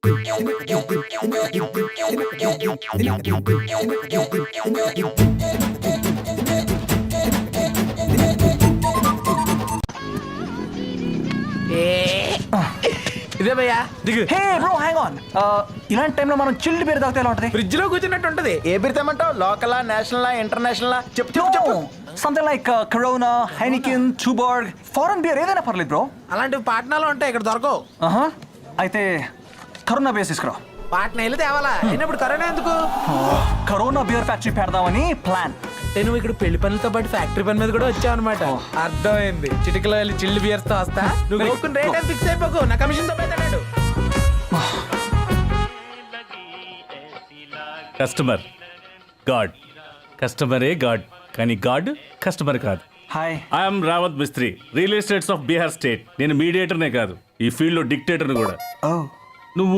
ఇదే భయ్యా దిగు. హే బ్రో హ్యాంగ్ ఆన్, ఇలాంటి టైంలో మనం చిల్డ్ బీర్ తాగితే ఎలా ఉంటుంది? ఫ్రిడ్జ్ లో కూర్చున్నట్టు ఉంటది. ఏ బీర్ తెమ్మంటావు? లోకలా, నేషనలా, ఇంటర్నేషనలా? చెప్పు చెప్పు చెప్పు. Something like Corona, Heineken, Tuborg, foreign beer ఏదైనా పర్లేదు బ్రో. అలాంటివి పాట్నాలో ఉంటాయి, ఇక్కడ దొరకవు. అయితే కరోనా బీర్ తీసుకురా. పాట్నా వెళ్ళి తేవాలా? అయినప్పుడు కరోనా ఎందుకు? కరోనా బీర్ ఫ్యాక్టరీ పెడదామని ప్లాన్. నువ్వు ఇక్కడ పెళ్లి పనులతో పాటు ఫ్యాక్టరీ పని మీద కూడా వచ్చావు అనమాట. అర్థమైంది. చిటికలో వెళ్ళి చిల్లు బియర్స్ తో వస్తా. నువ్వు కొనుక్కుని రేట్ అని ఫిక్స్ అయిపోకు, నా కమిషన్ తో పోతాడు. కస్టమర్ గాడ్, కస్టమరే గాడ్, కానీ గాడ్ కస్టమర్ కాదు. Hi, I'm Rawat Mistry, real estates of Bihar state. నేను మీడియేటర్నే కాదు, ఈ ఫీల్డ్ లో డిక్టేటర్ని కూడా. ఓ